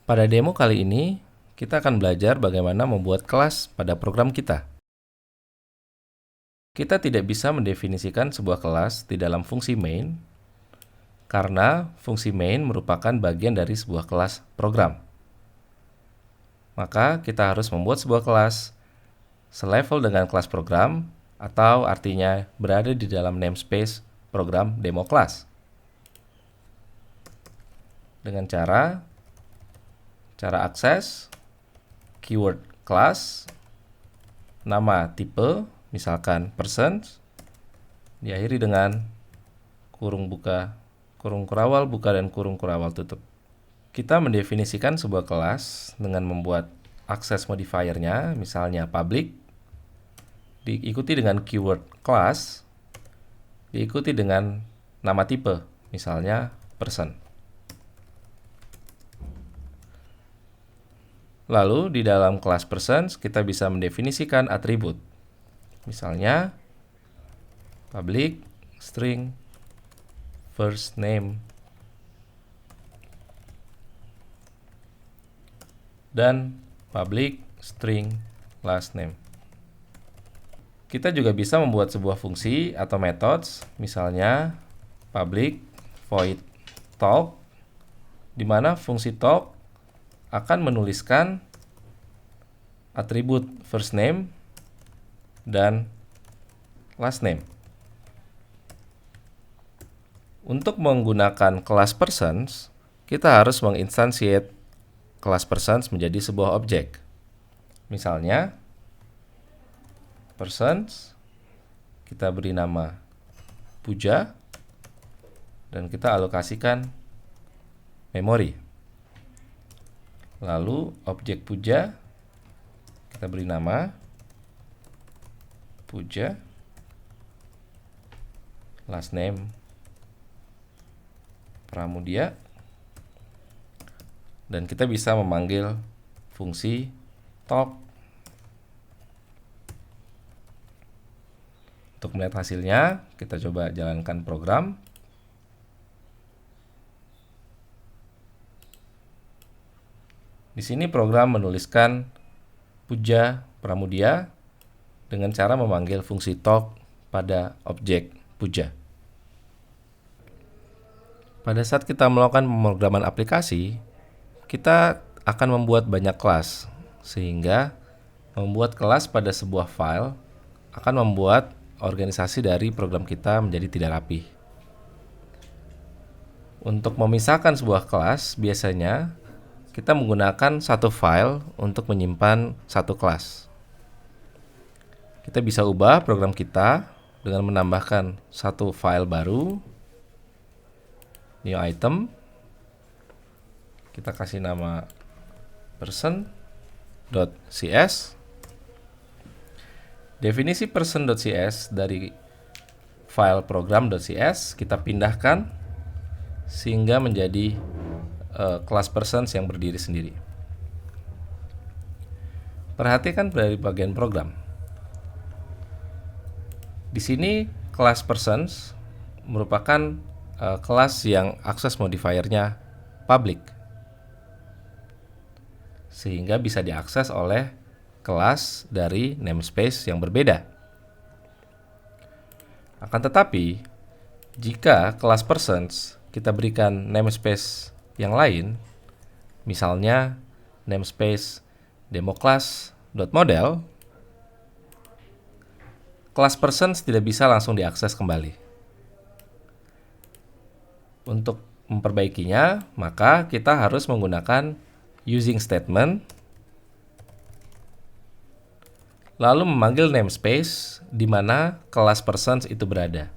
Pada demo kali ini, kita akan belajar bagaimana membuat kelas pada program kita. Kita tidak bisa mendefinisikan sebuah kelas di dalam fungsi main, karena fungsi main merupakan bagian dari sebuah kelas program. Maka kita harus membuat sebuah kelas selevel dengan kelas program, atau artinya berada di dalam namespace program demo class. Dengan cara akses, keyword class, nama tipe, misalkan persons, diakhiri dengan kurung buka, kurung kurawal buka, dan kurung kurawal tutup. Kita mendefinisikan sebuah kelas dengan membuat akses modifiernya, misalnya public, diikuti dengan keyword class, diikuti dengan nama tipe, misalnya person. Lalu di dalam kelas persons kita bisa mendefinisikan atribut. Misalnya public string first name dan public string last name. Kita juga bisa membuat sebuah fungsi atau methods, misalnya public void talk, di mana fungsi talk akan menuliskan atribut first name dan last name. Untuk menggunakan kelas persons, kita harus menginstansiate kelas persons menjadi sebuah objek. Misalnya, persons, kita beri nama Puja, dan kita alokasikan memori. Lalu objek Puja, kita beri nama Puja, last name Pramudia, dan kita bisa memanggil fungsi talk. Untuk melihat hasilnya, kita coba jalankan program. Di sini program menuliskan Puja Pramudia dengan cara memanggil fungsi talk pada objek Puja. Pada saat kita melakukan pemrograman aplikasi, kita akan membuat banyak kelas, sehingga membuat kelas pada sebuah file akan membuat organisasi dari program kita menjadi tidak rapi. Untuk memisahkan sebuah kelas, biasanya kita menggunakan satu file untuk menyimpan satu kelas. Kita bisa ubah program kita dengan menambahkan satu file baru, new item. Kita kasih nama person.cs. Definisi person.cs dari file program.cs kita pindahkan sehingga menjadi kelas persons yang berdiri sendiri. Perhatikan dari bagian program. Di sini kelas persons merupakan kelas yang akses modifiernya public, sehingga bisa diakses oleh kelas dari namespace yang berbeda. Akan tetapi, jika kelas persons kita berikan namespace yang lain, misalnya namespace democlass.model, kelas persons tidak bisa langsung diakses kembali. Untuk memperbaikinya, maka kita harus menggunakan using statement, lalu memanggil namespace di mana kelas persons itu berada.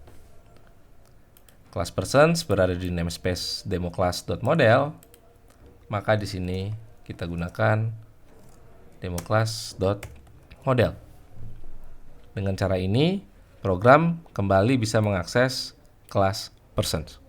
Kelas persons berada di namespace democlass.model, maka di sini kita gunakan democlass.model. Dengan cara ini, program kembali bisa mengakses kelas persons.